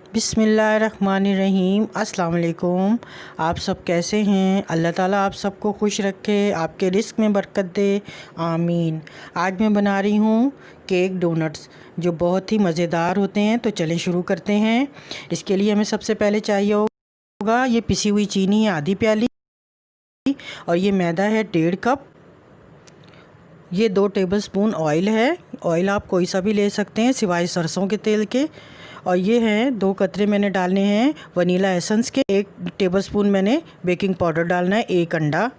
बिस्मिल्लाहिर्रहमानिर्रहीम। अस्सलाम वालेकुम। आप सब कैसे हैं? अल्लाह ताला आप सबको खुश रखे, आपके रिस्क में बरकत दे, आमीन। आज मैं बना रही हूँ केक डोनट्स जो बहुत ही मज़ेदार होते हैं। तो चलें शुरू करते हैं। इसके लिए हमें सबसे पहले चाहिए होगा ये पिसी हुई चीनी है आधी प्याली, और ये मैदा है 1.5 कप। ये 2 टेबलस्पून ऑयल है। ऑयल आप कोई सा भी ले सकते हैं सिवाय सरसों के तेल के। और ये हैं 2 कतरे मैंने डालने हैं वनीला एसेंस के। 1 टेबलस्पून मैंने बेकिंग पाउडर डालना है, 1 अंडा,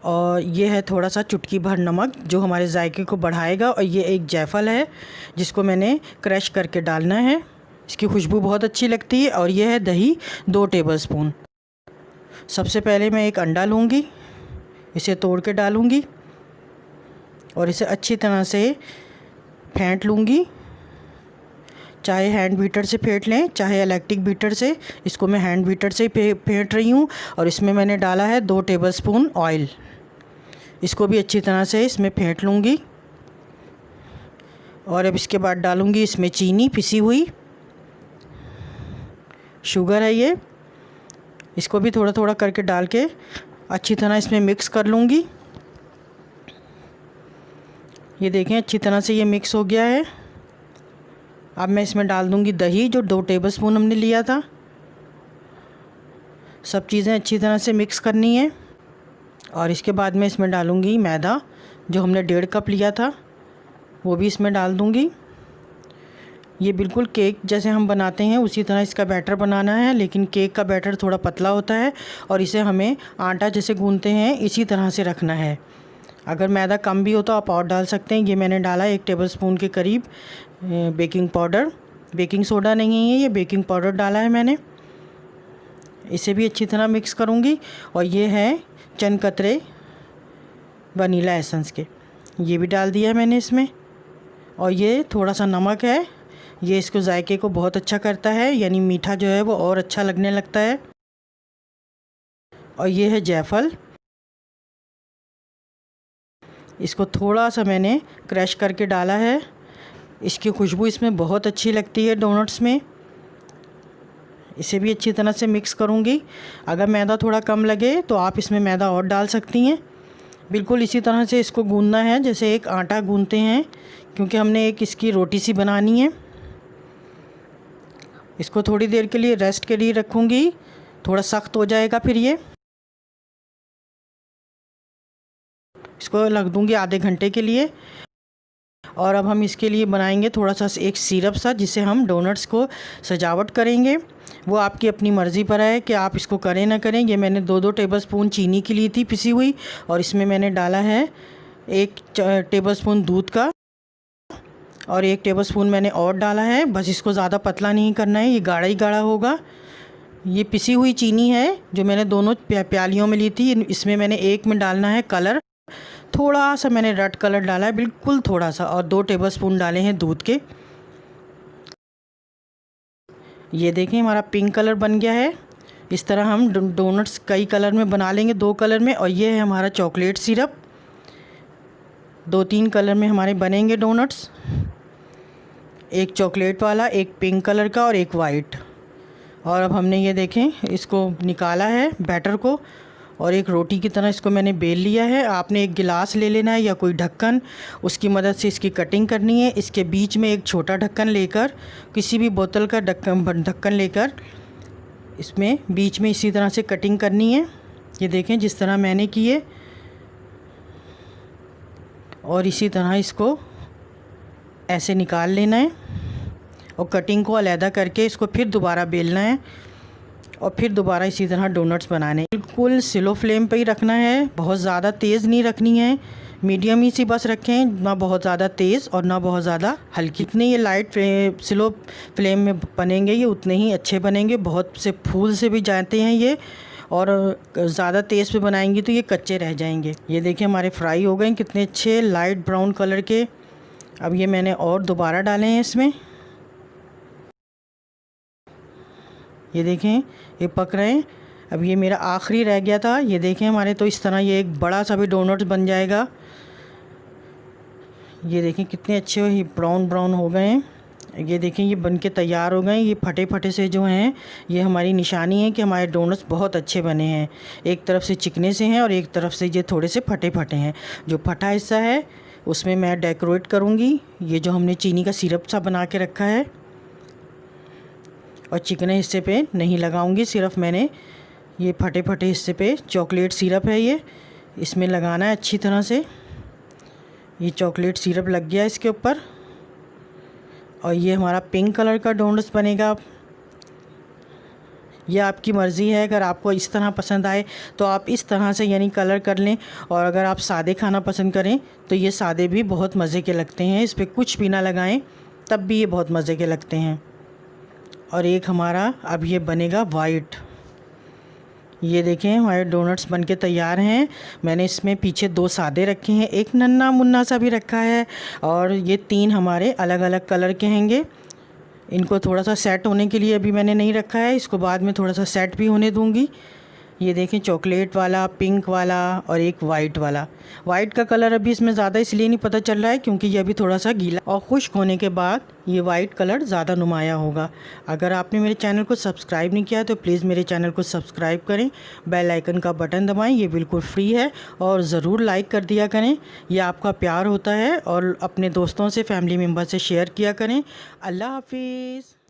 और ये है थोड़ा सा चुटकी भर नमक जो हमारे जायके को बढ़ाएगा। और ये एक जायफल है जिसको मैंने क्रश करके डालना है, इसकी खुशबू बहुत अच्छी लगती है। और ये है दही 2 टेबलस्पून। सबसे पहले मैं एक अंडा लूँगी, इसे तोड़ के डालूँगी और इसे अच्छी तरह से फेंट लूँगी। चाहे हैंड बीटर से फेंट लें, चाहे इलेक्ट्रिक बीटर से। इसको मैं हैंड बीटर से ही फेंट रही हूँ। और इसमें मैंने डाला है 2 टेबलस्पून ऑयल। इसको भी अच्छी तरह से इसमें फेंट लूँगी। और अब इसके बाद डालूँगी इसमें चीनी पिसी हुई, शुगर है ये। इसको भी थोड़ा थोड़ा करके डाल के अच्छी तरह इसमें मिक्स कर लूँगी। ये देखें अच्छी तरह से ये मिक्स हो गया है। अब मैं इसमें डाल दूँगी दही जो 2 टेबलस्पून हमने लिया था। सब चीज़ें अच्छी तरह से मिक्स करनी है। और इसके बाद मैं इसमें डालूँगी मैदा जो हमने 1.5 कप लिया था, वो भी इसमें डाल दूँगी। ये बिल्कुल केक जैसे हम बनाते हैं उसी तरह इसका बैटर बनाना है, लेकिन केक का बैटर थोड़ा पतला होता है और इसे हमें आटा जैसे गूंथते हैं इसी तरह से रखना है। अगर मैदा कम भी हो तो आप और डाल सकते हैं। ये मैंने डाला 1 टेबलस्पून के करीब बेकिंग पाउडर, बेकिंग सोडा नहीं है ये, बेकिंग पाउडर डाला है मैंने। इसे भी अच्छी तरह मिक्स करूँगी। और ये है चंद कतरे वनीला एसेंस के, ये भी डाल दिया है मैंने इसमें। और ये थोड़ा सा नमक है, ये इसको जायके को बहुत अच्छा करता है, यानी मीठा जो है वो और अच्छा लगने लगता है। और ये है जायफल, इसको थोड़ा सा मैंने क्रश करके डाला है। इसकी खुशबू इसमें बहुत अच्छी लगती है डोनट्स में। इसे भी अच्छी तरह से मिक्स करूँगी। अगर मैदा थोड़ा कम लगे तो आप इसमें मैदा और डाल सकती हैं। बिल्कुल इसी तरह से इसको गूंदना है जैसे एक आटा गूंदते हैं, क्योंकि हमने एक इसकी रोटी सी बनानी है। इसको थोड़ी देर के लिए रेस्ट के लिए रखूँगी, थोड़ा सख्त हो जाएगा फिर ये। इसको रख दूँगी आधे घंटे के लिए। और अब हम इसके लिए बनाएंगे थोड़ा सा एक सिरप सा, जिससे हम डोनट्स को सजावट करेंगे। वो आपकी अपनी मर्ज़ी पर है कि आप इसको करें ना करें। ये मैंने 2 टेबलस्पून चीनी की ली थी पिसी हुई, और इसमें मैंने डाला है 1 टेबलस्पून दूध का, और 1 टेबलस्पून मैंने और डाला है। बस इसको ज़्यादा पतला नहीं करना है, ये गाढ़ा ही गाढ़ा होगा। ये पिसी हुई चीनी है जो मैंने दोनों प्यालियों में ली थी। इसमें मैंने एक में डालना है कलर, थोड़ा सा मैंने रेड कलर डाला है, बिल्कुल थोड़ा सा। और 2 टेबलस्पून डाले हैं दूध के। ये देखें हमारा पिंक कलर बन गया है। इस तरह हम डोनट्स कई कलर में बना लेंगे, 2 कलर में। और ये है हमारा चॉकलेट सिरप, 2-3 कलर में हमारे बनेंगे डोनट्स। एक चॉकलेट वाला, एक पिंक कलर का और एक वाइट। और अब हमने ये देखें इसको निकाला है बैटर को, और एक रोटी की तरह इसको मैंने बेल लिया है। आपने एक गिलास ले लेना है या कोई ढक्कन, उसकी मदद से इसकी कटिंग करनी है। इसके बीच में एक छोटा ढक्कन लेकर, किसी भी बोतल का ढक्कन लेकर इसमें बीच में इसी तरह से कटिंग करनी है। ये देखें जिस तरह मैंने की है। और इसी तरह इसको ऐसे निकाल लेना है और कटिंग को अलहदा करके इसको फिर दोबारा बेलना है और फिर दोबारा इसी तरह डोनट्स बनाने। बिल्कुल स्लो फ्लेम पे ही रखना है, बहुत ज़्यादा तेज़ नहीं रखनी है, मीडियम ही सी बस रखें, ना बहुत ज़्यादा तेज़ और ना बहुत ज़्यादा हल्की। जितने ये लाइट स्लो फ्लेम में बनेंगे ये उतने ही अच्छे बनेंगे। बहुत से फूल से भी जाते हैं ये, और ज़्यादा तेज़ पे बनाएंगे तो ये कच्चे रह जाएंगे। ये देखिए हमारे फ्राई हो गए कितने अच्छे लाइट ब्राउन कलर के। अब ये मैंने और दोबारा डाले हैं इसमें, ये देखें ये पक रहे हैं। अब ये मेरा आखिरी रह गया था, ये देखें हमारे तो इस तरह ये एक बड़ा सा भी डोनट्स बन जाएगा। ये देखें कितने अच्छे ब्राउन ब्राउन हो गए हैं। ये देखें ये बन के तैयार हो गए। ये फटे फटे से जो हैं ये हमारी निशानी है कि हमारे डोनट्स बहुत अच्छे बने हैं। एक तरफ से चिकने से हैं और एक तरफ से ये थोड़े से फटे फटे हैं। जो फटा हिस्सा है उसमें मैं डेकोरेट करूँगी ये जो हमने चीनी का सिरप सा बना के रखा है, और चिकने हिस्से पे नहीं लगाऊंगी। सिर्फ मैंने ये फटे फटे हिस्से पे चॉकलेट सिरप है ये इसमें लगाना है अच्छी तरह से। ये चॉकलेट सिरप लग गया इसके ऊपर, और ये हमारा पिंक कलर का डोनट्स बनेगा। ये आपकी मर्ज़ी है, अगर आपको इस तरह पसंद आए तो आप इस तरह से यानी कलर कर लें, और अगर आप सादे खाना पसंद करें तो ये सादे भी बहुत मज़े के लगते हैं। इस पर कुछ भी ना लगाएं तब भी ये बहुत मज़े के लगते हैं। और एक हमारा अब ये बनेगा वाइट। ये देखें हमारे डोनट्स बनके तैयार हैं। मैंने इसमें पीछे 2 सादे रखे हैं, एक नन्ना मुन्ना सा भी रखा है, और ये 3 हमारे अलग अलग कलर के हैंगे। इनको थोड़ा सा सेट होने के लिए अभी मैंने नहीं रखा है, इसको बाद में थोड़ा सा सेट भी होने दूंगी। ये देखें चॉकलेट वाला, पिंक वाला और एक वाइट वाला। वाइट का कलर अभी इसमें ज़्यादा इसलिए नहीं पता चल रहा है क्योंकि ये अभी थोड़ा सा गीला, और खुश्क होने के बाद ये वाइट कलर ज़्यादा नुमाया होगा। अगर आपने मेरे चैनल को सब्सक्राइब नहीं किया तो प्लीज़ मेरे चैनल को सब्सक्राइब करें, बेल आइकन का बटन दबाएं। ये बिल्कुल फ्री है, और ज़रूर लाइक कर दिया करें, ये आपका प्यार होता है। और अपने दोस्तों से, फैमिली मेम्बर से शेयर किया करें। अल्लाह हाफिज़।